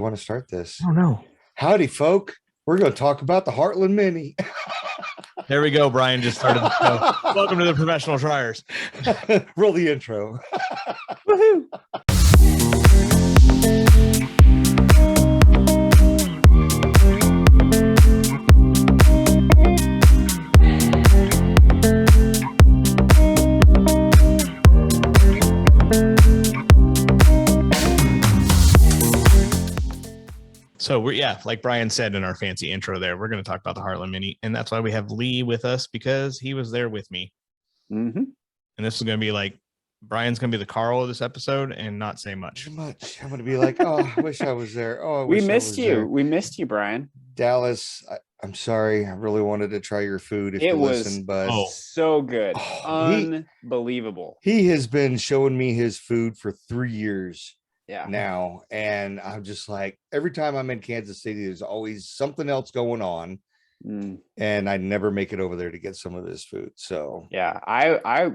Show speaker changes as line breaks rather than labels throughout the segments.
Want to start this?
Oh no.
Howdy, folk. We're going to talk about the Heartland Mini.
There we go. Brian just started the show. Welcome to the Professional Triers.
Roll the intro.
Woohoo! So like Brian said in our fancy intro there, we're going to talk about the Heartland Mini, and that's why we have Lee with us, because he was there with me.
Mm-hmm.
And this is going to be like, Brian's going to be the Carl of this episode and not say much.
I'm going to be like, oh, I wish I was there. Oh,
we missed you. There. We missed you, Brian.
Dallas, I'm sorry. I really wanted to try your food if you listen, but
so good. Unbelievable.
He has been showing me his food for 3 years.
Yeah.
Now, and I'm just like, every time I'm in Kansas City, there's always something else going on, and I never make it over there to get some of this food. So
yeah, I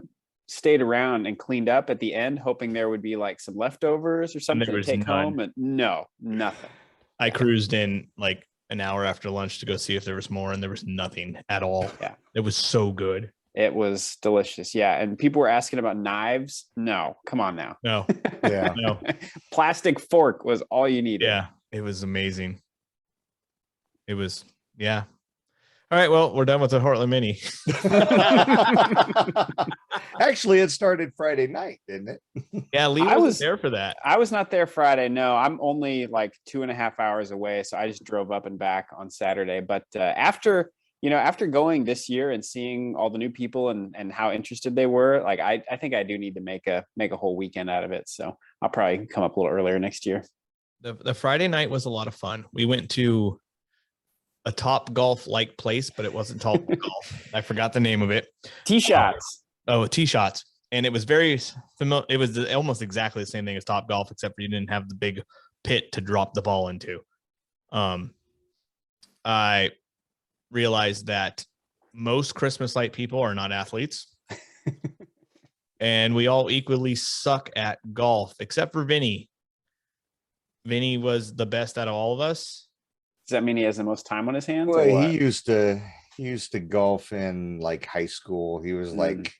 stayed around and cleaned up at the end, hoping there would be like some leftovers or something to take home, and nothing.
I cruised in like an hour after lunch to go see if there was more, and there was nothing at all.
Yeah,
it was so good.
It was delicious. Yeah. And people were asking about knives. No, come on now.
No.
Yeah.
No.
Plastic fork was all you needed.
Yeah. It was amazing. It was, yeah. All right. Well, we're done with the Heartland Mini.
Actually, it started Friday night, didn't it?
Yeah. Lee was there for that.
I was not there Friday. No, I'm only like 2.5 hours away. So I just drove up and back on Saturday. But after going this year and seeing all the new people and how interested they were, like I think I do need to make a whole weekend out of it. So I'll probably come up a little earlier next year.
The Friday night was a lot of fun. We went to a Top Golf like place, but it wasn't Top Golf. I forgot the name of it.
Tee Shots.
Tee Shots. And it was very familiar. It was almost exactly the same thing as Top Golf, except for you didn't have the big pit to drop the ball into. I realized that most Christmas light people are not athletes. And we all equally suck at golf, except for Vinny. Vinny was the best out of all of us.
Does that mean he has the most time on his hands?
Well, he used to golf in like high school. He was like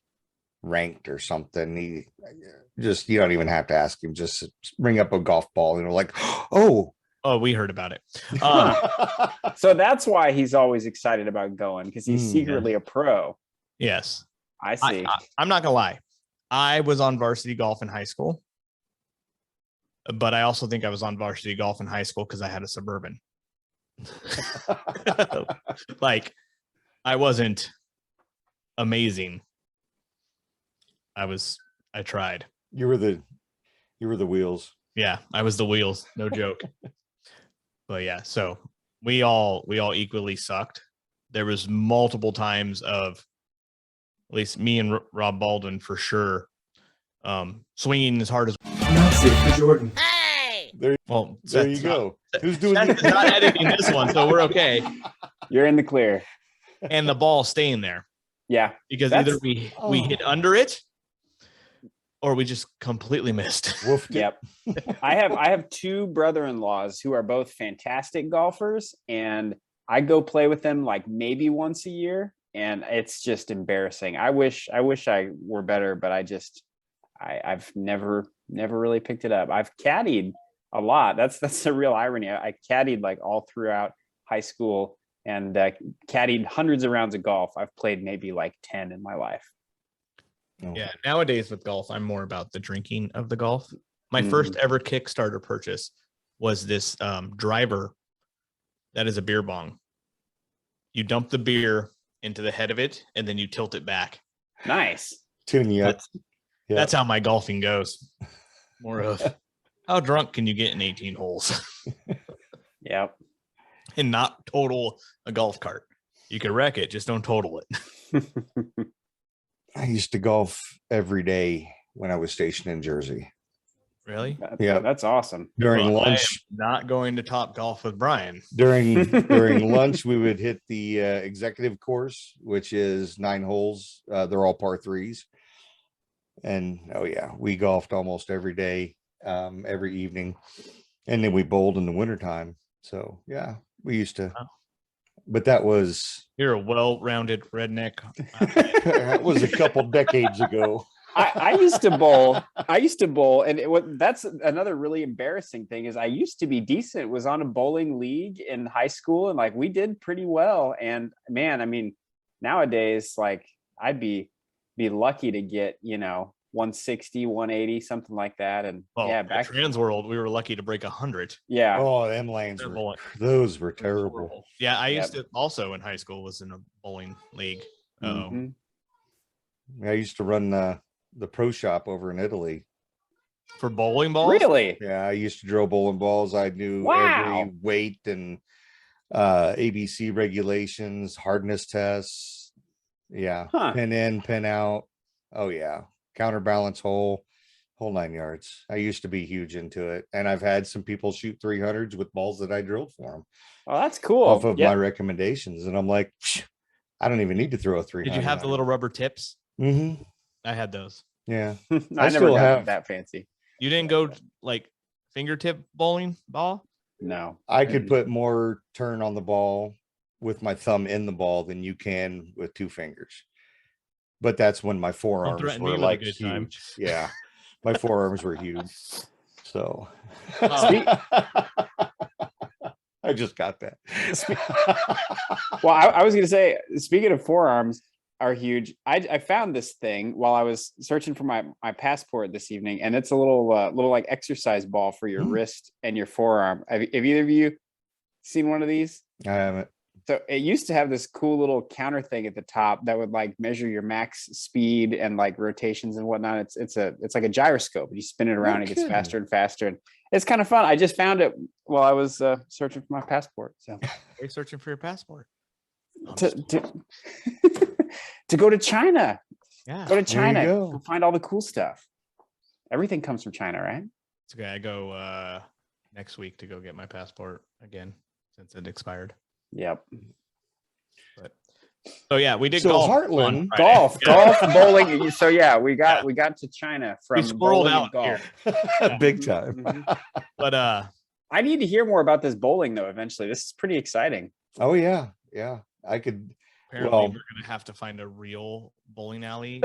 ranked or something. You don't even have to ask him. Just bring up a golf ball and like, oh,
we heard about it.
So that's why he's always excited about going, because he's secretly a pro.
Yes.
I see.
I'm not going to lie. I was on varsity golf in high school, but I also think I was on varsity golf in high school because I had a Suburban. Like, I wasn't amazing. I tried.
You were the wheels.
Yeah, I was the wheels. No joke. But yeah, so we all equally sucked. There was multiple times of, at least me and Rob Baldwin for sure, swinging as hard as.
That's it for Jordan.
Hey.
There you go. Who's doing
Seth's not editing this one, so we're okay.
You're in the clear.
And the ball staying there.
Yeah,
because either we hit under it, or we just completely missed.
Yep. I have two brother-in-laws who are both fantastic golfers, and I go play with them like maybe once a year, and it's just embarrassing. I wish I were better, but I've never really picked it up. I've caddied a lot. That's the real irony. I caddied like all throughout high school and caddied hundreds of rounds of golf. I've played maybe like 10 in my life.
Yeah, nowadays with golf, I'm more about the drinking of the golf. My first ever Kickstarter purchase was this driver that is a beer bong. You dump the beer into the head of it, and then you tilt it back.
Nice.
Tune you up.
That's how my golfing goes. More of how drunk can you get in 18 holes?
Yep.
And not total a golf cart. You can wreck it, just don't total it.
I used to golf every day when I was stationed in Jersey.
Really?
Yeah,
that's awesome.
During lunch,
not going to Top Golf with Brian.
During lunch, we would hit the executive course, which is 9 holes. They're all par threes, and we golfed almost every day, every evening. And then we bowled in the wintertime. So yeah, we used to,
Wow.
but that was
You're a well-rounded redneck.
that was a couple decades ago.
I used to bowl. And that's another really embarrassing thing is I used to be decent. Was on a bowling league in high school, and like we did pretty well. And man, I mean, nowadays, like I'd be lucky to get 160, 180, something like that. And
Well,
yeah,
back Trans World, we were lucky to break 100.
yeah.
Oh, them lanes were, those were terrible.
Yeah, I used to also in high school was in a bowling league.
Mhm.
I used to run the pro shop over in Italy.
For bowling balls?
Really?
Yeah, I used to drill bowling balls. I knew
Wow.
every weight and ABC regulations, hardness tests. Yeah,
Huh.
pin in, pin out. Oh yeah, counterbalance whole 9 yards. I used to be huge into it, and I've had some people shoot 300s with balls that I drilled for them
Oh, that's cool.
off of my recommendations, and I'm like, I don't even need to throw a 300.
Did you have the little rubber tips?
Mm-hmm.
I had those.
Yeah,
I never
still
got
have
that fancy.
You didn't go like fingertip bowling ball?
No.
I could put more turn on the ball with my thumb in the ball than you can with two fingers. But that's when my forearms
threaten me
were
with a
like
good time.
huge. Yeah. My forearms were huge. So I just got that.
Well, I was gonna say, speaking of forearms are huge, I found this thing while I was searching for my passport this evening, and it's a little like exercise ball for your wrist and your forearm. Have either of you seen one of these?
I haven't.
So it used to have this cool little counter thing at the top that would like measure your max speed and like rotations and whatnot. It's like a gyroscope. You spin it around, it gets faster and faster. And it's kind of fun. I just found it while I was searching for my passport. So
You're searching for your passport.
to go to China.
Yeah.
Go to China.
go.
Go find all the cool stuff. Everything comes from China, right?
It's okay. I go next week to go get my passport again since it expired.
Yep.
But so yeah, we did
So
golf.
Heartland-
on Friday.
Golf, bowling. So yeah, we got to China from
We squirreled
bowling and
out
golf.
here.
Big time.
Mhm.
But
I need to hear more about this bowling though. Eventually, this is pretty exciting.
Oh yeah. Yeah. I could
apparently
Well-
we're gonna have to find a real bowling alley.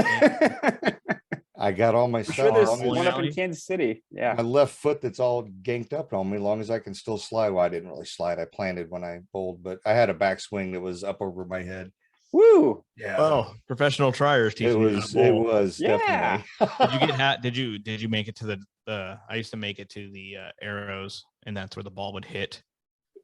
I got all my
I'm
stuff.
sure there's
As long as
one up
alley.
in Kansas City. Yeah.
my left foot that's all ganked up on me, as long as I can still slide. Well, I didn't really slide. I planted when I bowled, but I had a backswing that was up over my head.
Woo.
Yeah.
Oh, professional triers
it
teaching you how
was
to
it
bowl.
was
Yeah.
Did you did you make it to the I used to make it to the arrows, and that's where the ball would hit.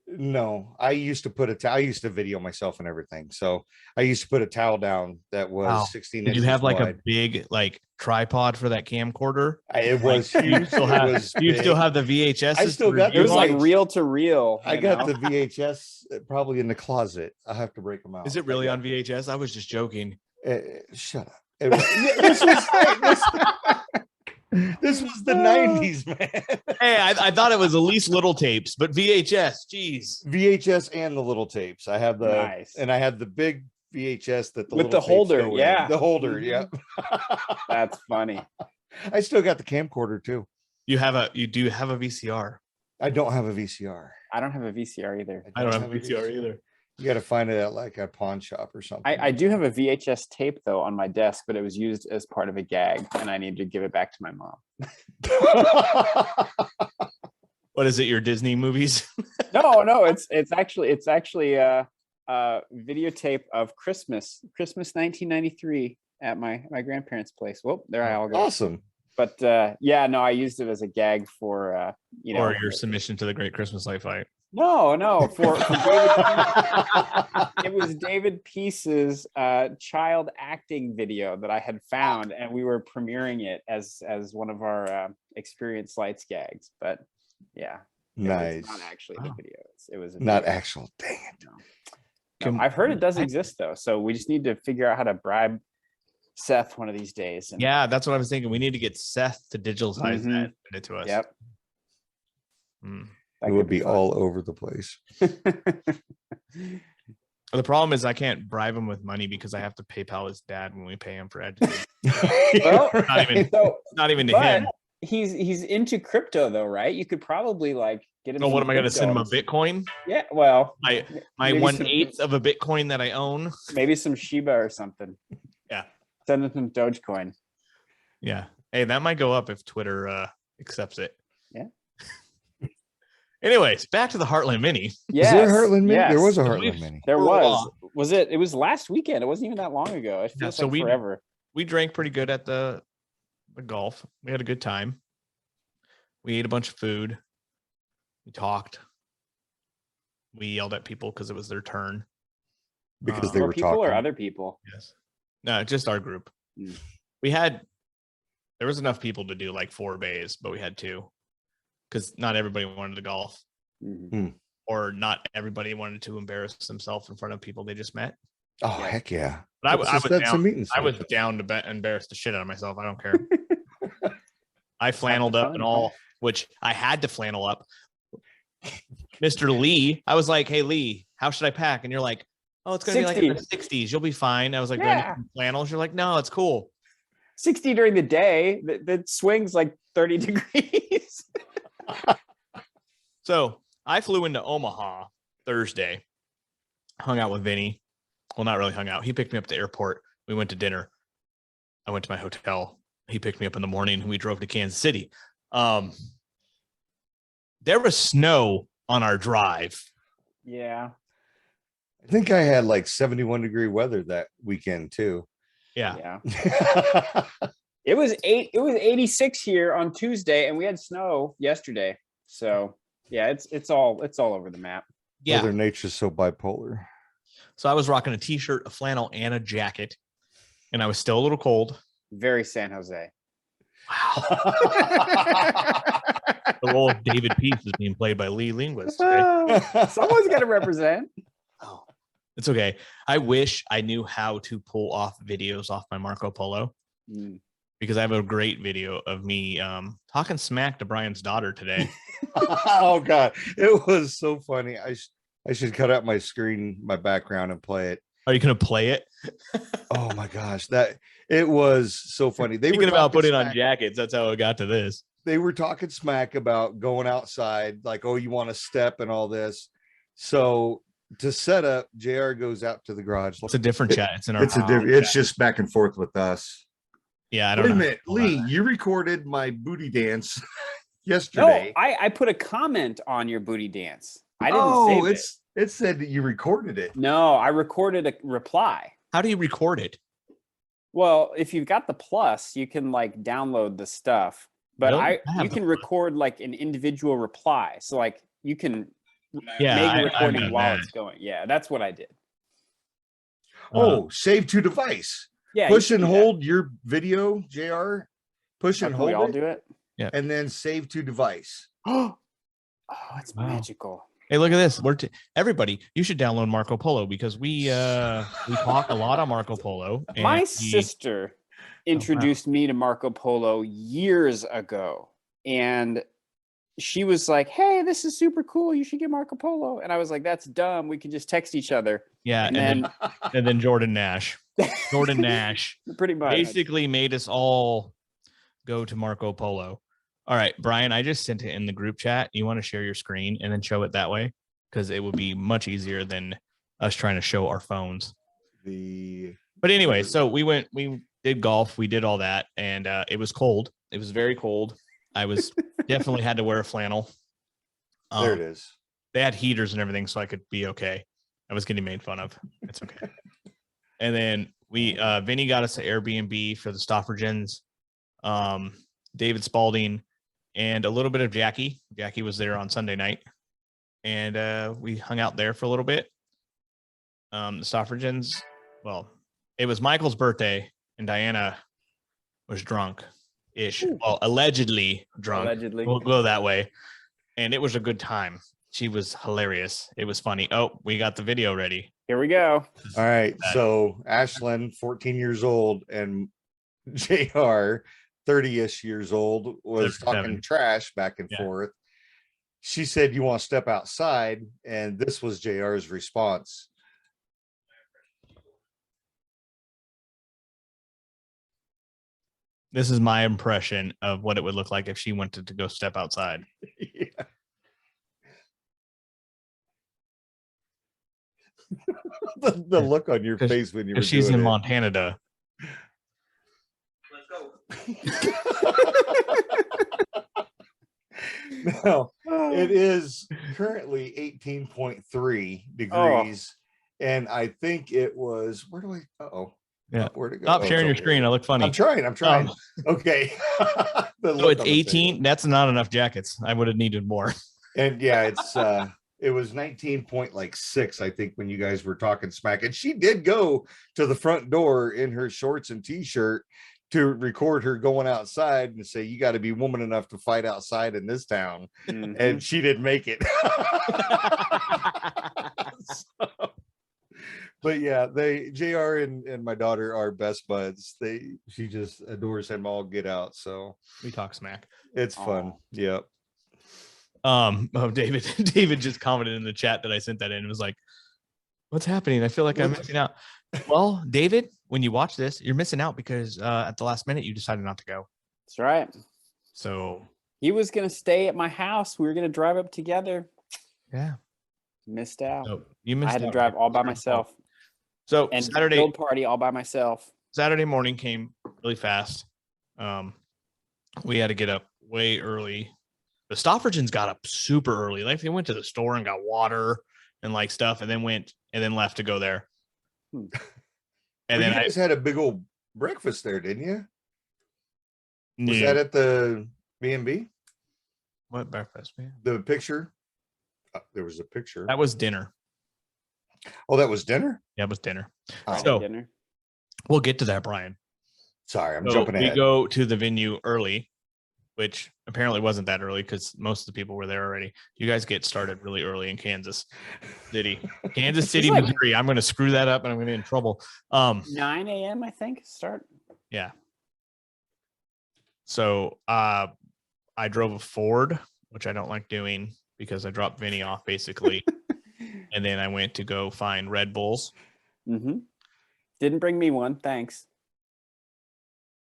No, I used to I used to video myself and everything. So I used to put a towel down that was
Wow.
16
Did
inches
you have like
wide.
a big like tripod for that camcorder?
It was
Do you
huge.
still
It
have
was
do you still
big.
have the VHS?
I still got
It was
You're
like
right.
reel to reel.
I got the VHS probably in the closet. I'll have to break them out.
Is it really on VHS? I was just joking.
Shut up. This was the 90s, man.
Hey, I thought it was at least little tapes, but VHS, geez.
VHS and the little tapes. I have the
Nice.
and I had the big VHS that the
With
little
the holder,
tapes go in.
yeah.
The holder,
Mhm.
yeah.
That's funny.
I still got the camcorder too.
You do have a VCR.
I don't have a VCR.
I don't have a VCR either.
I don't have a VCR either.
You got to find it at like a pawn shop or something.
I do have a VHS tape though on my desk, but it was used as part of a gag, and I need to give it back to my mom.
What is it? Your Disney movies?
No, it's actually a videotape of Christmas 1993 at my grandparents' place. Whoop, there I all go.
Awesome.
But yeah, no, I used it as a gag for
Or your submission to the Great Christmas Light Fight.
No, for David. It was David Peace's child acting video that I had found, and we were premiering it as one of our Experience Lights gags. But yeah,
Nice.
It's not actually the video. It was a
Not
video.
actual. Dang it.
No, I've heard it does exist though, so we just need to figure out how to bribe Seth one of these days. And,
Yeah, that's what I was thinking. We need to get Seth to digitalize that and send it to us.
Yep.
Mm.
It would be all over the place.
The problem is I can't bribe him with money because I have to PayPal his dad when we pay him for editing.
Well,
not even
so
not even to
but
him.
he's into crypto though, right? You could probably like Get him.
Oh, what
some
am I going to
good
send him a
dogs.
Bitcoin?
Yeah, well,
My
maybe
1/8 of a Bitcoin that I own.
maybe some Shiba or something.
Yeah.
Send him some Dogecoin.
Yeah. Hey, that might go up if Twitter accepts it.
Yeah.
Anyways, back to the Heartland Mini.
Yes,
Is there a Heartland Mini?
yes.
There was a
Because
Heartland
we've-
Mini.
There
For a
was.
while.
Was it? It was last weekend. It wasn't even that long ago. It
Yeah,
feels
so
like forever.
We drank pretty good at the golf. We had a good time. We ate a bunch of food. We talked. We yelled at people because it was their turn.
Because they
More
were
people
talking.
or other people?
Yes. No, just our group.
Mm.
There was enough people to do like 4 bays, but we had 2 because not everybody wanted to golf,
Mhm.
or not everybody wanted to embarrass themselves in front of people they just met.
Oh,
Yeah.
heck yeah.
But I was down. I was
site.
down to embarrass the shit out of myself. I don't care. I flanneled
the
up
fun,
and
huh?
all, which I had to flannel up. Mr. Lee, I was like, "Hey Lee, how should I pack?" And you're like, "Oh, it's gonna be like in the 60s. You'll be fine." I was like, "Do I need
Yeah.
some flannels?" You're like, "No, it's cool."
60 during the day. That swings like 30 degrees.
So I flew into Omaha Thursday, hung out with Vinny. Well, not really hung out. He picked me up at the airport. We went to dinner. I went to my hotel. He picked me up in the morning and we drove to Kansas City. There was snow on our drive.
Yeah.
I think I had like 71-degree weather that weekend too.
Yeah.
It was 86 here on Tuesday, and we had snow yesterday. So yeah, it's all over the map.
Yeah.
Mother Nature's so bipolar.
So I was rocking a t-shirt, a flannel, and a jacket, and I was still a little cold.
Very San Jose.
Wow. The role of David Peace is being played by Lee Lindquist today.
Someone's got to represent.
Oh, it's okay. I wish I knew how to pull off videos off my Marco Polo, because I have a great video of me talking smack to Brian's daughter today.
Oh God, it was so funny. I should cut out my screen, my background, and play it.
Are you gonna play it?
Oh my gosh, that it was so funny. They
Thinking
were
about putting on
smack.
jackets. That's how it got to this.
They were talking smack about going outside, like, oh, you want to step and all this. So to set up, JR goes out to the garage.
It's a different chat. It's in our.
It's just back and forth with us.
Yeah, I don't
Wait
know.
a minute, Lee, you recorded my booty dance yesterday.
No, I put a comment on your booty dance. I didn't save
it said that you recorded it.
No, I recorded a reply.
How do you record it?
Well, if you've got the plus, you can like download the stuff. But
Really?
you can record like an individual reply. So like you can make
Yeah,
a recording
done
while
that.
it's going. Yeah, that's what I did.
Oh, save to device.
Yeah,
Push
you
and
can do that.
hold your video, JR. Push and
Can we all
hold
do
it,
it?
and then save to device.
Oh, it's
Wow.
magical.
Hey, look at this. Everybody, you should download Marco Polo because we talk a lot on Marco Polo. And
My sister introduced me to Marco Polo years ago, and she was like, "Hey, this is super cool. You should get Marco Polo." And I was like, "That's dumb. We can just text each other."
Yeah, and then Jordan Nash. Jordan Nash
Pretty much.
basically made us all go to Marco Polo. All right, Brian, I just sent it in the group chat. You want to share your screen and then show it that way? Because it would be much easier than us trying to show our phones. But anyway, so we did golf. We did all that. And it was cold. It was very cold. I was definitely had to wear a flannel.
There it is.
They had heaters and everything, so I could be okay. I was getting made fun of. It's okay. And then Vinny got us an Airbnb for the Stoffergens, David Spalding, and a little bit of Jackie. Jackie was there on Sunday night, and we hung out there for a little bit. The Stoffergens, well, it was Michael's birthday, and Diana was drunk-ish. Well, allegedly drunk.
Allegedly.
We'll go that way. And it was a good time. She was hilarious. It was funny. Oh, we got the video ready.
Here we go.
All right. So Ashlyn, 14 years old, and JR, 30-ish years old, was
37.
talking trash back and forth. She said, "You want to step outside?" And this was JR's response.
This is my impression of what it would look like if she wanted to go step outside.
Yeah. the look on your face when you were
she's
doing
in
it.
Montana.
No, it is currently 18.3 degrees. And I think it was, where do I,
Yeah.
where'd it go?
Stop
Oh,
sharing
it's
your
over here.
screen. I look funny.
I'm trying. Okay.
So it's 18. That's not enough jackets. I would have needed more.
And yeah, it was 19.6, I think, when you guys were talking smack. And she did go to the front door in her shorts and t-shirt to record her going outside and say, you got to be woman enough to fight outside in this town.
Mhm.
And she didn't make it. But yeah, JR and my daughter are best buds. She just adores him all get out. So
We talk smack.
it's fun. Yep.
David just commented in the chat that I sent that in and was like, what's happening? I feel like I'm missing out. Well, David, when you watch this, you're missing out because at the last minute you decided not to go.
That's right.
So
He was going to stay at my house. We were going to drive up together.
yeah,
Missed out.
so you missed
I had to
out.
drive all by myself.
So
And
Saturday
build party all by myself.
morning came really fast. We had to get up way early. The Stoffergens got up super early. Like they went to the store and got water and like stuff, and then left to go there.
Hmm.
And
Well,
then
you guys had a big old breakfast there, didn't you? Was
Yeah.
that at the B&B?
What breakfast, man?
The picture? There was a picture.
That was dinner.
Oh, that was dinner?
Yeah, it was dinner.
Oh,
So
Dinner.
we'll get to that, Brian.
sorry, I'm
So
jumping ahead.
we go to the venue early, which apparently wasn't that early because most of the people were there already. You guys get started really early in Kansas City, Missouri. I'm going to screw that up and I'm going to be in trouble.
9 a.m. I think start.
Yeah. So I drove a Ford, which I don't like doing because I dropped Vinny off basically. And then I went to go find Red Bulls.
Mm-hmm. Didn't bring me one. Thanks.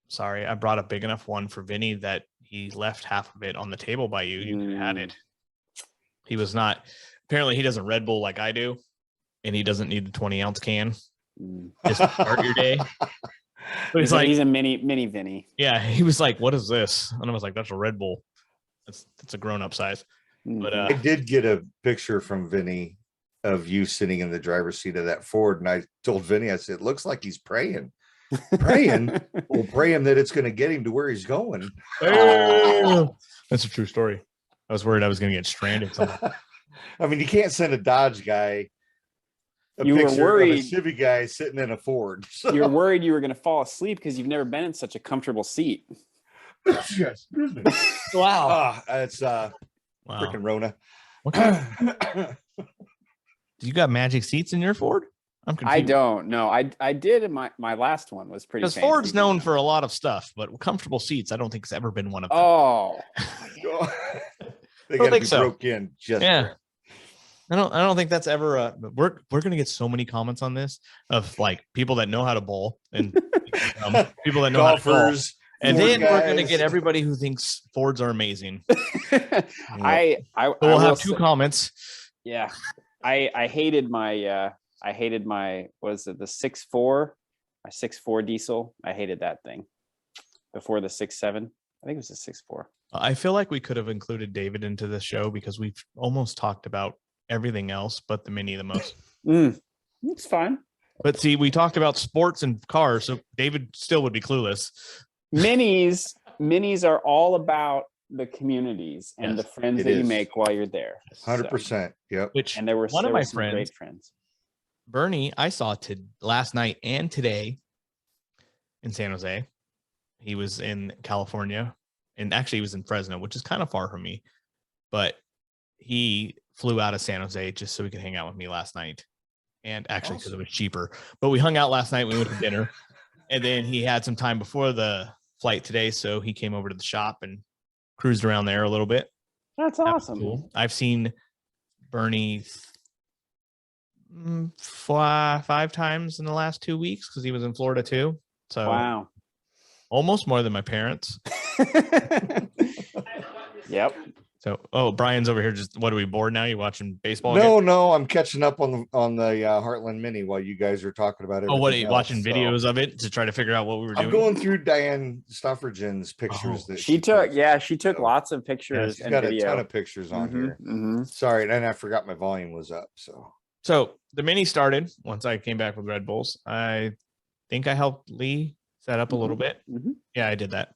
Sorry, I brought a big enough one for Vinny that he left half of it on the table by you. You could have had it. He was not, apparently he doesn't Red Bull like I do, and he doesn't need the 20-ounce can just to start your day. But
He's a mini Vinny.
Yeah, he was like, what is this? And I was like, that's a Red Bull. That's a grown-up size. But
I did get a picture from Vinny of you sitting in the driver's seat of that Ford. And I told Vinny, I said, it looks like he's praying. We'll pray him that it's going to get him to where he's going.
That's a true story. I was worried I was going to get stranded somewhere.
I mean, you can't send a Dodge guy
You were worried.
of a Chevy guy sitting in a Ford. So.
You were worried you were going to fall asleep because you've never been in such a comfortable seat.
Yes.
Wow.
It's freaking Rona.
What kind you got magic seats in your Ford? I'm confused.
I don't know. I did in my last one was pretty
because
fancy.
Ford's known for a lot of stuff, but comfortable seats, I don't think it's ever been one of them.
Oh,
They got to be
so.
broke in just
Yeah. I don't think that's ever we're gonna get so many comments on this of like people that know how to bowl and people that know
golfers.
And
Ford
then
guys.
we're gonna get everybody who thinks Fords are amazing.
So
we'll have two comments.
Yeah. I hated my what is it, the 6.4, my 6.4 diesel. I hated that thing before the 6.7. I think it was a 6.4.
I feel like we could have included David into this show because we've almost talked about everything else but the Mini the most.
It's fine.
But see, we talked about sports and cars, so David still would be clueless.
Minis are all about the communities and the friends that you make while you're there.
100%. Yep.
And there were
one of my
some
friends,
great friends.
Bernie, I saw last night and today in San Jose. He was in California, and actually he was in Fresno, which is kind of far from me, but he flew out of San Jose just so he could hang out with me last night. And actually, because it was cheaper, but we hung out last night. We went to dinner, and then he had some time before the flight today, so he came over to the shop and cruised around there a little bit.
That's awesome.
Cool. I've seen Bernie 5 times in the last 2 weeks because he was in Florida too. So
wow,
almost more than my parents.
Yep.
So, Brian's over here. Just what are we bored now? You watching baseball?
No, I'm catching up on the Heartland Mini while you guys are talking about it.
Oh, what are you watching videos of it to try to figure out what we were doing?
I'm going through Diane Stuffergen's pictures that
she took lots of pictures.
She's got a ton of pictures on here. Sorry, and I forgot my volume was up.
So the mini started once I came back with Red Bulls. I think I helped Lee set up a little bit. Yeah, I did that.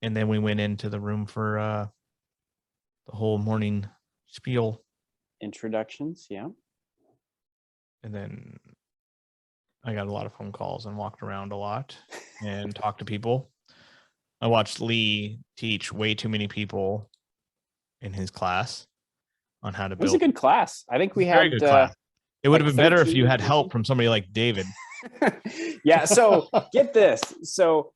And then we went into the room for the whole morning spiel.
Introductions, yeah.
And then I got a lot of phone calls and walked around a lot and talked to people. I watched Lee teach way too many people in his class on how to build.
It was a good class. I think we had
good class. It would have been better if you had help from somebody like David.
Yeah, so get this. So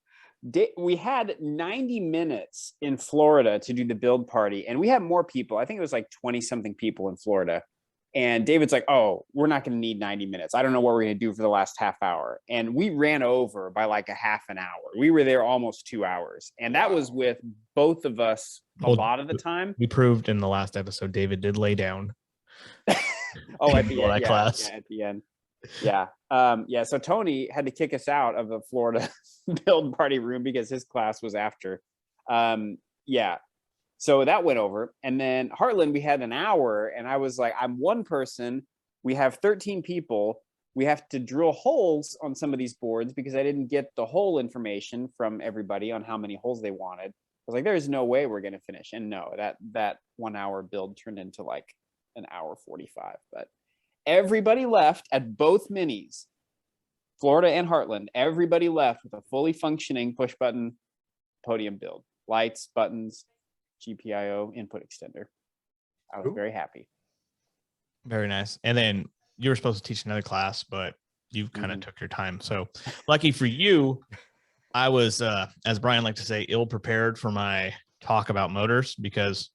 we had 90 minutes in Florida to do the build party, and we had more people. I think it was like 20 something people in Florida. And David's like, oh, we're not going to need 90 minutes. I don't know what we're going to do for the last half hour. And we ran over by like a half an hour. We were there almost 2 hours. And that was with both of us a lot of the time.
We proved in the last episode, David did lay down.
Oh, at the end.
Class.
Yeah, at the end. Yeah. So Tony had to kick us out of the Florida build party room because his class was after. So that went over. And then Heartland, we had an hour, and I was like, I'm one person. We have 13 people. We have to drill holes on some of these boards because I didn't get the hole information from everybody on how many holes they wanted. I was like, there's no way we're going to finish. And no, that 1 hour build turned into like an hour 45. But everybody left at both minis, Florida and Heartland. Everybody left with a fully functioning push button podium build, lights, buttons, GPIO input extender. I was very happy.
Very nice. And then you were supposed to teach another class, but you kind of took your time. So lucky for you, I was, as Brian liked to say, ill prepared for my talk about motors because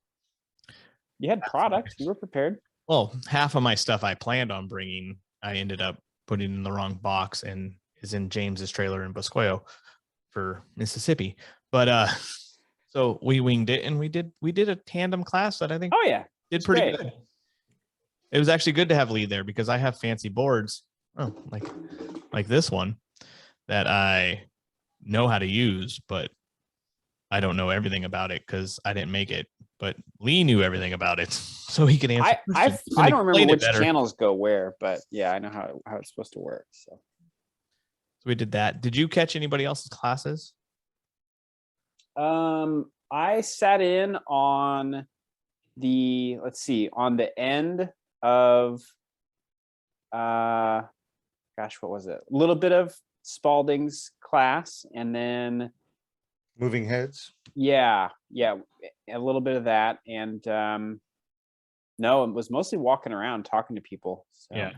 you had products. You were prepared.
Well, half of my stuff I planned on bringing, I ended up putting in the wrong box and is in James's trailer in Boscoyo for Mississippi. But so we winged it, and we did a tandem class that I think did pretty good. It was actually good to have Lee there because I have fancy boards, like this one that I know how to use, but I don't know everything about it because I didn't make it. But Lee knew everything about it, so he could answer.
I don't remember which channels go where, but yeah, I know how it's supposed to work. So
we did that. Did you catch anybody else's classes?
I sat in on on the end of what was it? A little bit of Spalding's class, and then
Moving Heads.
Yeah, a little bit of that, and no, it was mostly walking around talking to people. So.
Yeah,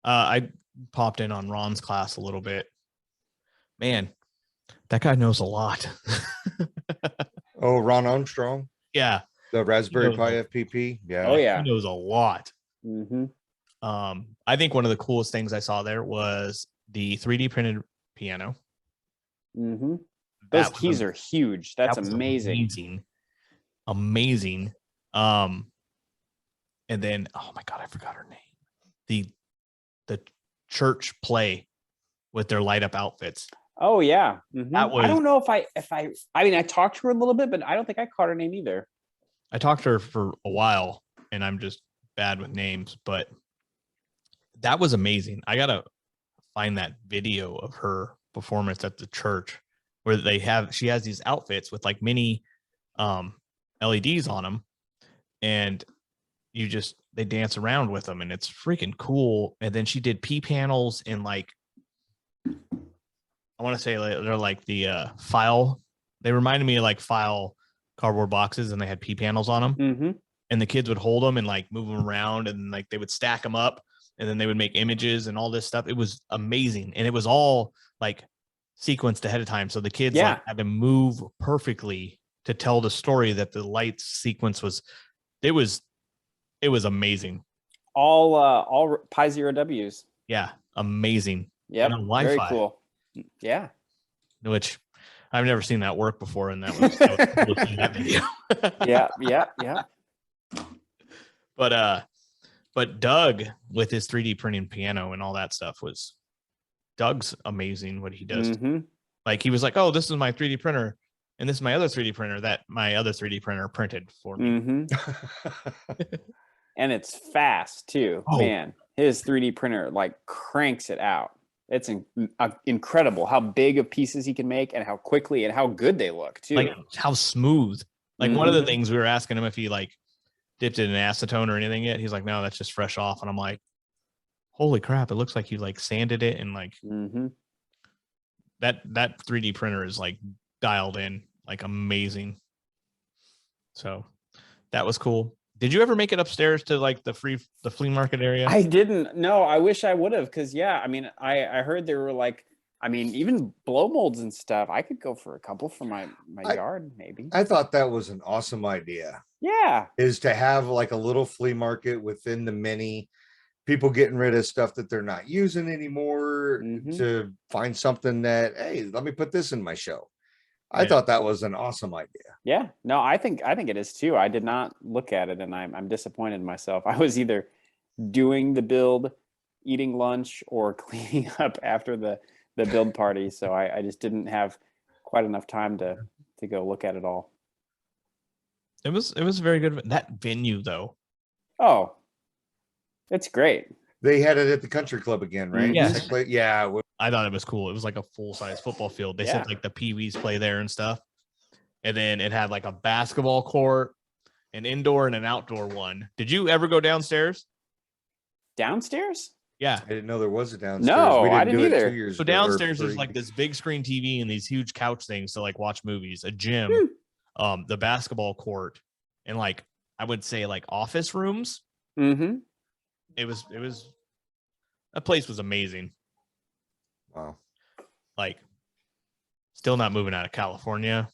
I popped in on Ron's class a little bit. Man, that guy knows a lot.
Oh, Ron Armstrong.
Yeah,
the Raspberry Pi FPP. Yeah.
Oh yeah,
he knows a lot.
Mm-hmm.
I think one of the coolest things I saw there was the 3D printed piano.
Mm-hmm. Those keys are huge. That's amazing.
Amazing. And then, oh my God, I forgot her name. The church play with their light up outfits.
Oh yeah. Mm-hmm.
That was,
I don't know if I mean, I talked to her a little bit, but I don't think I caught her name either.
I talked to her for a while, and I'm just bad with names, but that was amazing. I got to find that video of her performance at the church where she has these outfits with like mini LEDs on them, and they dance around with them, and it's freaking cool. And then she did P panels in like, I want to say they're like the file. They reminded me of like file cardboard boxes, and they had P panels on them.
Mm-hmm.
And the kids would hold them and like move them around, and like they would stack them up, and then they would make images and all this stuff. It was amazing. And it was all like sequenced ahead of time. So the kids like had to move perfectly to tell the story that the light sequence was, it was amazing.
All Pi Zero Ws.
Yeah. Amazing.
Yeah.
Wi-Fi.
Very cool. Yeah.
Which I've never seen that work before, and that was so cool to see that video.
Yeah.
But Doug with his 3D printing piano and all that stuff Doug's amazing what he does.
Mm-hmm.
Like he was like, oh, this is my 3D printer, and this is my other 3D printer that my other 3D printer printed for me.
Mm-hmm. And it's fast too.
Oh.
Man, his 3D printer like cranks it out. It's incredible how big of pieces he can make and how quickly and how good they look too.
Like how smooth. Like one of the things we were asking him if he like dipped it in acetone or anything yet. He's like, no, that's just fresh off. And I'm like, holy crap, it looks like you like sanded it and like that 3D printer is like dialed in, like amazing. So that was cool. Did you ever make it upstairs to like the flea market area?
I didn't. No, I wish I would have, because I mean, I heard there were like, I mean, even blow molds and stuff. I could go for a couple for my yard, maybe.
I thought that was an awesome idea.
Yeah.
Is to have like a little flea market within the mini, people getting rid of stuff that they're not using anymore to find something that, hey, let me put this in my show. I thought that was an awesome idea.
Yeah, no, I think it is too. I did not look at it, and I'm disappointed in myself. I was either doing the build, eating lunch, or cleaning up after the build party. So I just didn't have quite enough time to go look at it all.
It was very good. That venue though.
Oh, it's great.
They had it at the country club again, right?
Yes.
Yeah.
I thought it was cool. It was like a full-size football field. They said like the Pee-wees play there and stuff. And then it had like a basketball court, an indoor and an outdoor one. Did you ever go downstairs?
Downstairs?
Yeah.
I didn't know there was a downstairs.
No,
we didn't
I didn't
do it
either.
2 years
So
ago,
downstairs
or
there's
3.
like this big screen TV and these huge couch things to like watch movies, a gym, the basketball court, and like I would say like office rooms.
Mm-hmm.
It was that place was amazing.
Wow.
Like still not moving out of California.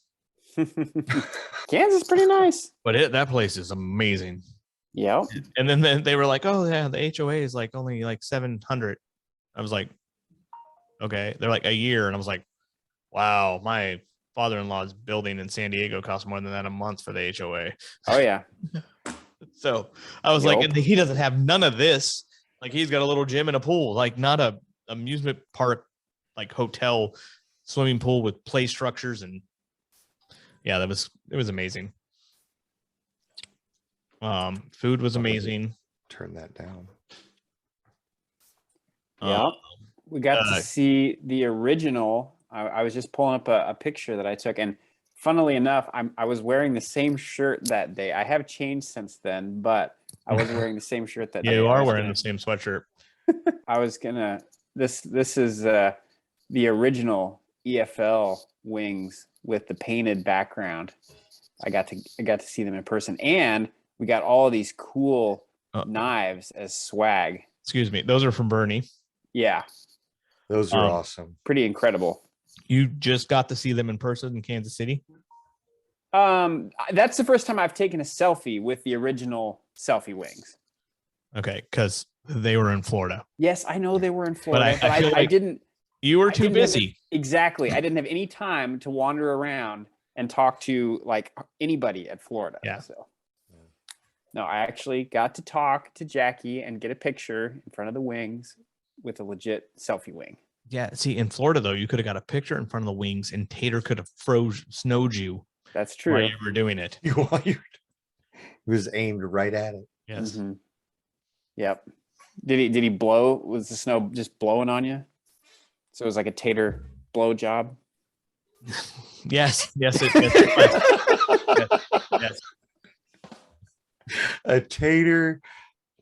Kansas is pretty nice.
But that place is amazing.
Yeah.
And then they were like, oh yeah, the HOA is like only like 700. I was like, okay. They're like a year. And I was like, wow, my father-in-law's building in San Diego costs more than that a month for the HOA.
Oh yeah.
So I was like, and he doesn't have none of this. Like he's got a little gym and a pool, like not a amusement park, like hotel swimming pool with play structures. And yeah, it was amazing. Food was amazing.
Turn that down.
Yeah. We got to see the original. I was just pulling up a picture that I took, and funnily enough, I was wearing the same shirt that day. I have changed since then, but I was wearing the same shirt that day.
You are wearing the same sweatshirt.
I was gonna. This is the original EFL wings with the painted background. I got to see them in person, and we got all of these cool knives as swag.
Excuse me, those are from Bernie.
Yeah,
those are awesome.
Pretty incredible.
You just got to see them in person in Kansas City?
That's the first time I've taken a selfie with the original selfie wings.
Okay, because they were in Florida.
Yes, I know they were in Florida,
but I
didn't.
You were too busy.
Exactly. I didn't have any time to wander around and talk to like anybody at Florida.
Yeah.
So no, I actually got to talk to Jackie and get a picture in front of the wings with a legit selfie wing.
Yeah. See, in Florida though, you could have got a picture in front of the wings, and Tater could have snowed you.
That's true.
While you were doing it.
It was aimed right at it.
Yes.
Mm-hmm. Yep. Did he blow? Was the snow just blowing on you? So it was like a Tater blow job.
Yes. Yes. Yes.
A Tater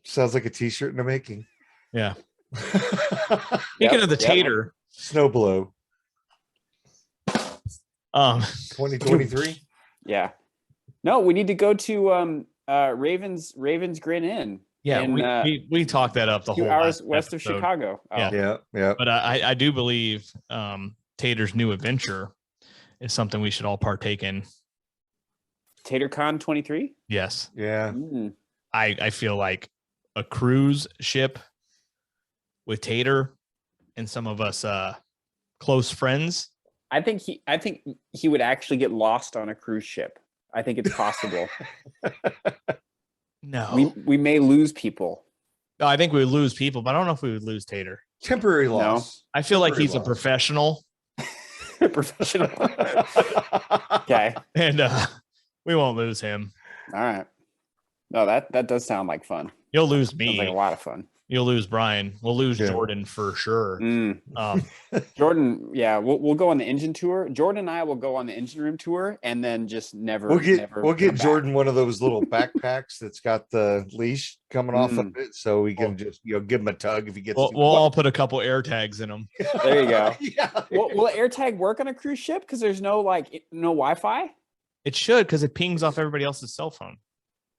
sounds like a t-shirt in the making.
Yeah. Speaking of the Tater,
snow blow.
2023. Yeah. No, we need to go to Ravens Grin Inn.
Yeah, we talked that up the
2
whole
hours west
episode.
of Chicago.
Oh.
Yeah.
But I do believe Tater's new adventure is something we should all partake in.
TaterCon 23?
Yes.
Yeah.
I feel like a cruise ship with Tater and some of us close friends
I think he would actually get lost on a cruise ship. I think it's possible.
No,
we may lose people.
No, I think we would lose people, but I don't know if we would lose Tater.
Temporary loss.
I feel like he's a
loss.
professional.
Professional. Okay.
And we won't lose him.
All right. No, that does sound like fun.
You'll lose me.
Sounds like a lot of fun.
You'll lose Brian. We'll lose Jordan for sure.
Jordan, yeah, we'll go on the engine tour. Jordan and I will go on the engine room tour, and then just never.
We'll get Jordan one of those little backpacks that's got the leash coming off of it, so we can just give him a tug if he gets.
We'll all put a couple air tags in them.
There you go.
Yeah.
Will AirTag work on a cruise ship? Because there's no Wi-Fi.
It should, because it pings off everybody else's cell phone.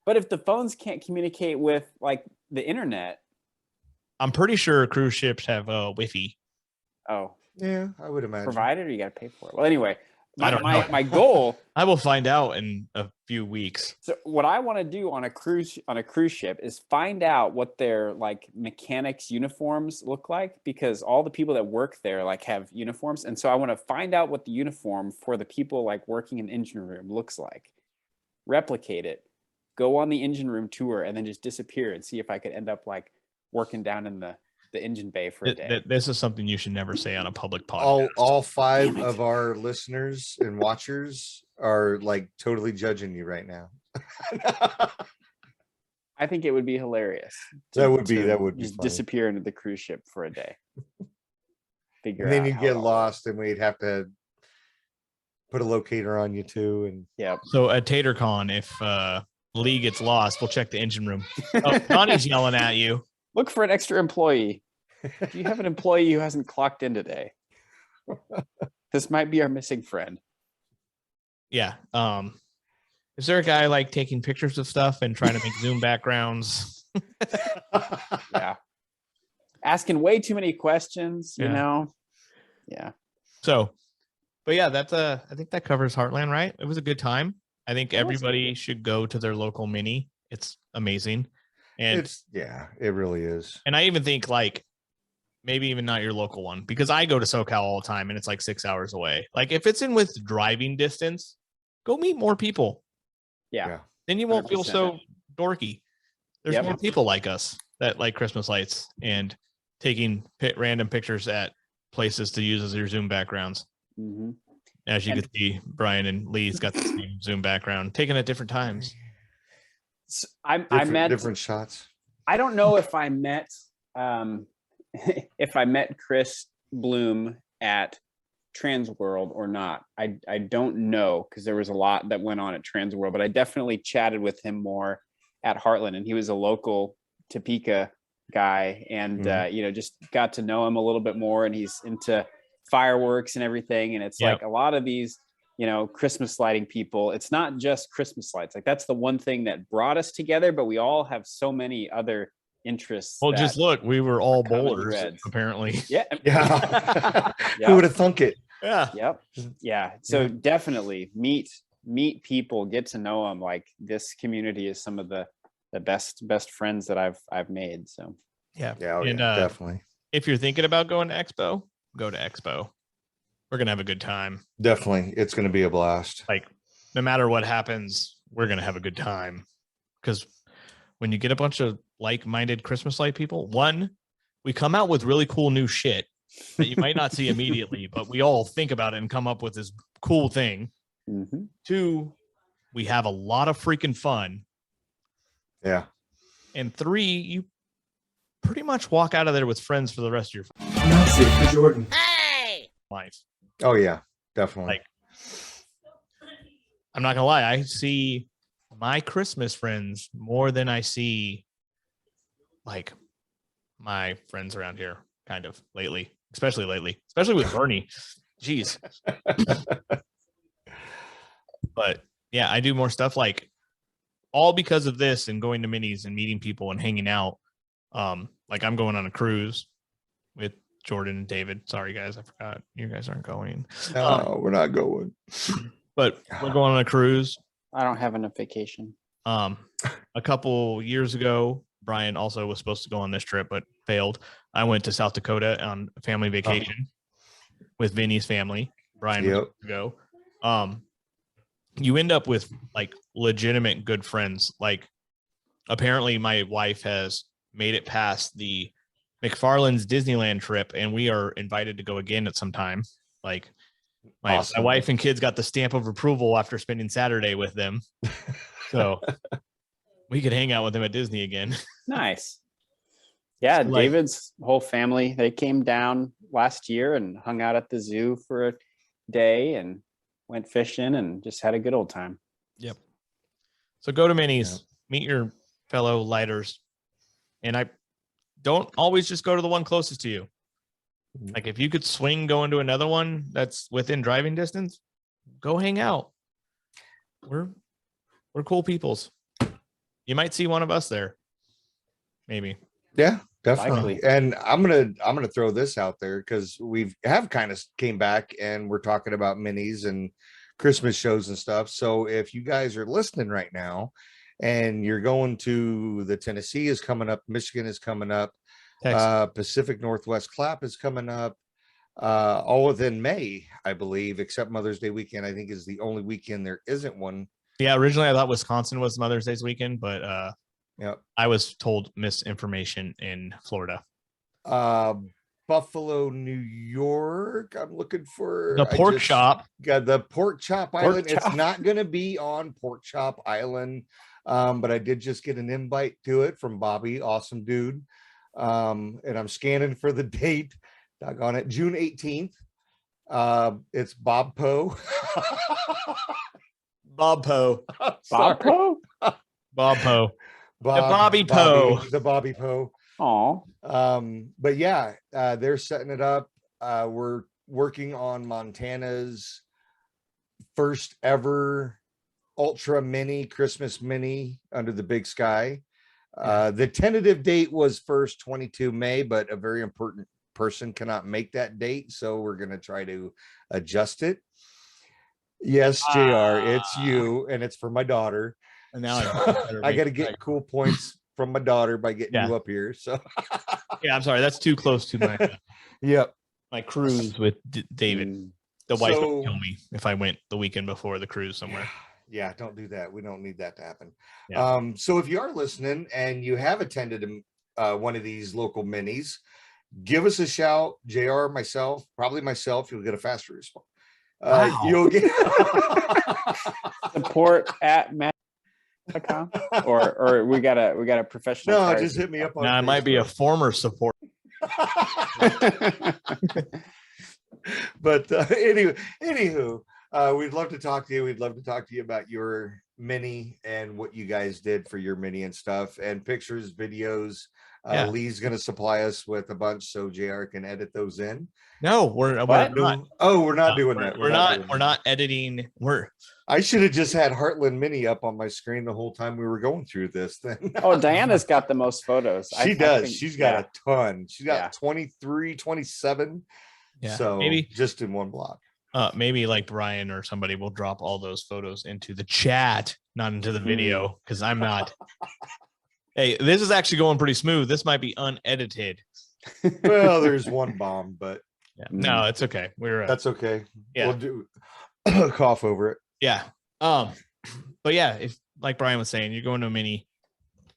But if the phones can't communicate with like the internet,
I'm pretty sure cruise ships have Wi-Fi.
Oh,
yeah, I would imagine.
Provided, or you got to pay for it. Well, anyway,
I don't know.
my goal.
I will find out in a few weeks.
So what I want to do on a cruise ship is find out what their like mechanics uniforms look like, because all the people that work there like have uniforms, and so I want to find out what the uniform for the people like working in the engine room looks like, replicate it, go on the engine room tour, and then just disappear and see if I could end up like working down in the engine bay for a day.
This is something you should never say on a public podcast.
All 5 of our listeners and watchers are like totally judging you right now.
I think it would be hilarious.
That would be
just
funny.
disappear into the cruise ship for a day. Figure
And then
out
you
how
get
it all
lost, and we'd have to put a locator on you too. And
Yep.
So at TaterCon, if Lee gets lost, we'll check the engine room. Oh, Connie's yelling at you.
Look for an extra employee. Do you have an employee who hasn't clocked in today? This might be our missing friend.
Yeah. Is there a guy like taking pictures of stuff and trying to make Zoom backgrounds?
Yeah. Asking way too many questions, you know? Yeah.
So, but yeah, that's I think that covers Heartland, right? It was a good time. I think everybody should go to their local mini. It's amazing. And
it really is.
And I even think like maybe even not your local one, because I go to SoCal all the time and it's like 6 hours away. Like if it's in with driving distance, go meet more people.
Yeah.
Then you won't feel
100%.
so dorky. There's more people like us that like Christmas lights and taking random pictures at places to use as your Zoom backgrounds.
Mm-hmm.
As you can see, Brian and Lee's got the same Zoom background taken at different times.
So I met
different shots.
I don't know if I met Chris Bloom at Transworld or not. I don't know, because there was a lot that went on at Transworld, but I definitely chatted with him more at Heartland, and he was a local Topeka guy, and just got to know him a little bit more, and he's into fireworks and everything, and it's like a lot of these Christmas lighting people, it's not just Christmas lights. Like that's the one thing that brought us together, but we all have so many other interests.
Well, just look, we were all bowlers apparently.
Yeah.
Who would have thunk it?
Yeah.
Yep. Yeah. So definitely meet people, get to know them. Like this community is some of the best friends that I've made. So
definitely.
If you're thinking about going to Expo, go to Expo. We're going to have a good time.
Definitely. It's going to be a blast.
Like no matter what happens, we're going to have a good time. Because when you get a bunch of like-minded Christmas light people, one, we come out with really cool new shit that you might not see immediately, but we all think about it and come up with this cool thing.
Mm-hmm.
Two, we have a lot of freaking fun.
Yeah.
And three, you pretty much walk out of there with friends for the rest of your
That's it for Jordan.
life.
Oh yeah, definitely.
Like, I'm not gonna lie, I see my Christmas friends more than I see like my friends around here, kind of lately, especially with Bernie. Jeez. But yeah, I do more stuff like all because of this and going to minis and meeting people and hanging out. Like I'm going on a cruise with Jordan and David. Sorry guys, I forgot you guys aren't going.
No, we're not going.
But we're going on a cruise.
I don't have enough vacation.
A couple years ago, Brian also was supposed to go on this trip but failed. I went to South Dakota on a family vacation with Vinny's family. Brian was to go. You end up with like legitimate good friends. Like apparently my wife has made it past the McFarland's Disneyland trip, and we are invited to go again at some time. Like my wife and kids got the stamp of approval after spending Saturday with them. So we could hang out with them at Disney again.
Nice. Yeah,
So,
David's whole family, they came down last year and hung out at the zoo for a day and went fishing and just had a good old time.
Yep. So go to Minis, meet your fellow lighters. And I don't always just go to the one closest to you. Like if you could swing going to another one that's within driving distance, go hang out. We're cool peoples. You might see one of us there. Maybe.
Yeah, definitely.
Likely.
And I'm gonna throw this out there because we have kind of came back and we're talking about minis and Christmas shows and stuff. So if you guys are listening right now and you're going to the Tennessee is coming up, Michigan is coming up, Pacific Northwest Clap is coming up, all within May, I believe, except Mother's Day weekend. I think is the only weekend there isn't one.
Yeah, originally I thought Wisconsin was Mother's Day's weekend, but I was told misinformation in Florida.
Buffalo, New York. I'm looking for
the pork chop.
Got the Pork Chop Island. It's not going to be on Pork Chop Island, but I did just get an invite to it from Bobby. Awesome dude. And I'm scanning for the date. Doggone it, June 18th. It's Bob Poe.
Bob Poe.
Bob Poe?
Bob Poe. Bobby Poe.
The Bobby Poe.
Oh.
But yeah, they're setting it up. We're working on Montana's first ever ultra mini Christmas mini under the big sky. The tentative date was first 22 May, but a very important person cannot make that date. So we're going to try to adjust it. Yes, JR, it's you, and it's for my daughter.
And now
I got to get cool points from my daughter by getting you up here. So
yeah, I'm sorry. That's too close to my my cruise with David. The wife would kill me if I went the weekend before the cruise somewhere.
Yeah, don't do that. We don't need that to happen.
Yeah.
So if you are listening and you have attended one of these local minis, give us a shout. JR, myself, probably myself, you'll get a faster response. You'll get
support at Matt. or we got a professional.
No, just hit me up on
now it might be a former support.
But anywho, we'd love to talk to you. We'd love to talk to you about your mini and what you guys did for your mini and stuff, and pictures, videos. Lee's going to supply us with a bunch so JR can edit those in.
No, we're not.
Oh, we're not doing that.
We're not editing.
I should have just had Heartland Mini up on my screen the whole time we were going through this thing.
Oh, Diana's got the most photos.
She does. She's got a ton. She's got 23, 27.
Yeah.
So
maybe
just in one block.
Maybe like Brian or somebody will drop all those photos into the chat, not into the video, because I'm not. Hey, this is actually going pretty smooth. This might be unedited.
Well, there's one bomb, but
no, it's okay.
That's okay.
Yeah.
We'll do cough over it.
Yeah. But yeah, if like Brian was saying, you're going to a mini,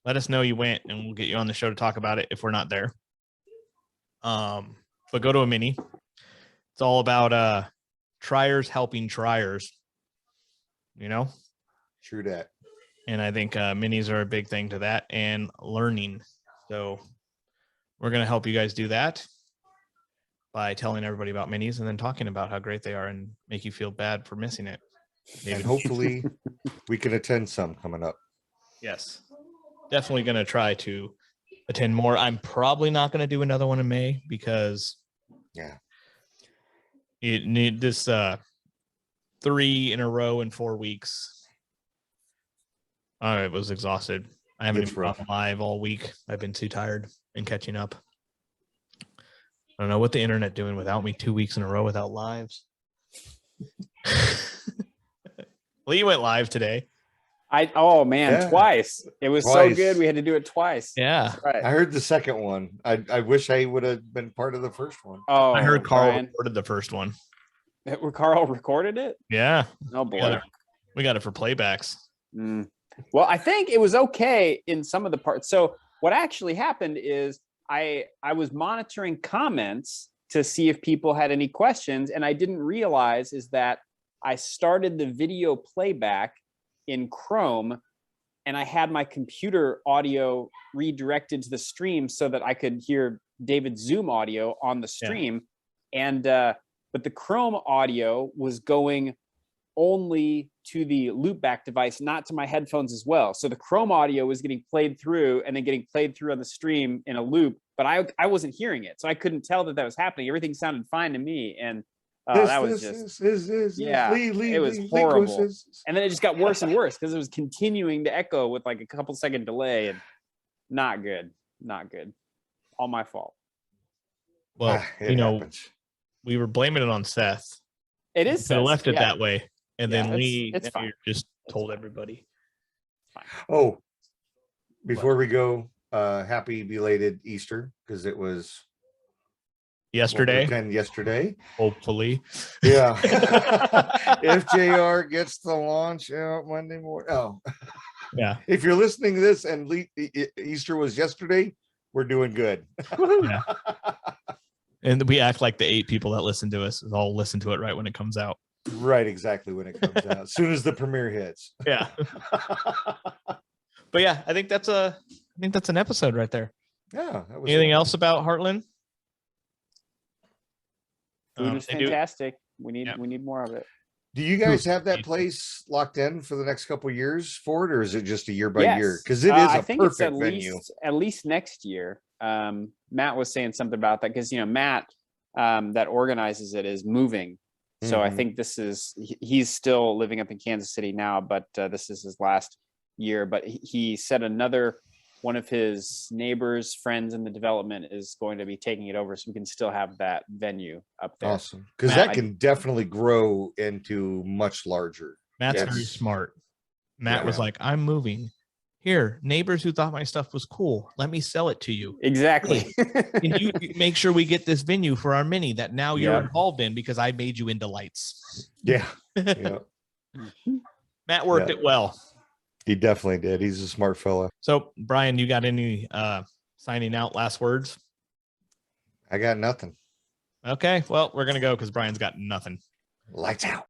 let us know you went and we'll get you on the show to talk about it if we're not there. But go to a mini. It's all about triers helping triers. You know?
True that.
And I think minis are a big thing to that and learning. So we're going to help you guys do that by telling everybody about minis and then talking about how great they are and make you feel bad for missing it.
And hopefully we can attend some coming up.
Yes. Definitely going to try to attend more. I'm probably not going to do another one in May because you need this 3 in a row in 4 weeks. I was exhausted. I haven't even gone live all week. I've been too tired and catching up. I don't know what the internet doing without me 2 weeks in a row without lives. Lee went live today.
Twice. It was so good. We had to do it twice.
Yeah.
Right.
I heard the second one. I wish I would have been part of the first one.
Oh,
I heard Carl recorded the first one.
Where Carl recorded it?
Yeah.
Oh boy.
We got it for playbacks.
Well, I think it was okay in some of the parts. So what actually happened is I was monitoring comments to see if people had any questions, and I didn't realize is that I started the video playback in Chrome, and I had my computer audio redirected to the stream so that I could hear David's Zoom audio on the stream. And but the Chrome audio was going only to the loopback device, not to my headphones as well. So the Chrome audio was getting played through and then getting played through on the stream in a loop, but I wasn't hearing it. So I couldn't tell that was happening. Everything sounded fine to me. And that was just, it was horrible. And then it just got worse and worse because it was continuing to echo with like a couple second delay, and not good. All my fault.
Well,
happens.
We were blaming it on Seth.
It is.
So left it that way. And then Lee just told everybody.
Oh, before we go, happy belated Easter, because it was
yesterday.
Hopefully. Yeah. If JR gets the launch out Monday morning. Oh.
Yeah.
If you're listening to this and Easter was yesterday, we're doing good.
Yeah. And we act like the 8 people that listen to us all listen to it right when it comes out.
Right, exactly when it comes out. As soon as the premiere hits.
Yeah. But yeah, I think that's an episode right there.
Yeah.
Anything else about Heartland?
Food is fantastic. We need more of it.
Do you guys have that place locked in for the next couple of years for it, or is it just a year by year? Because it is a perfect venue.
At least next year. Matt was saying something about that because Matt that organizes it is moving. So I think he's still living up in Kansas City now, but this is his last year. But he said another one of his neighbors, friends in the development is going to be taking it over, so we can still have that venue up there.
Awesome, because that can definitely grow into much larger.
Matt's very smart. Matt was like, "I'm moving. Here, neighbors who thought my stuff was cool, let me sell it to you."
Exactly.
Can you make sure we get this venue for our mini that now you're involved in because I made you into lights?
Yeah.
Matt worked it well.
He definitely did. He's a smart fella.
So, Brian, you got any signing out last words?
I got nothing.
Okay. Well, we're going to go because Brian's got nothing.
Lights out.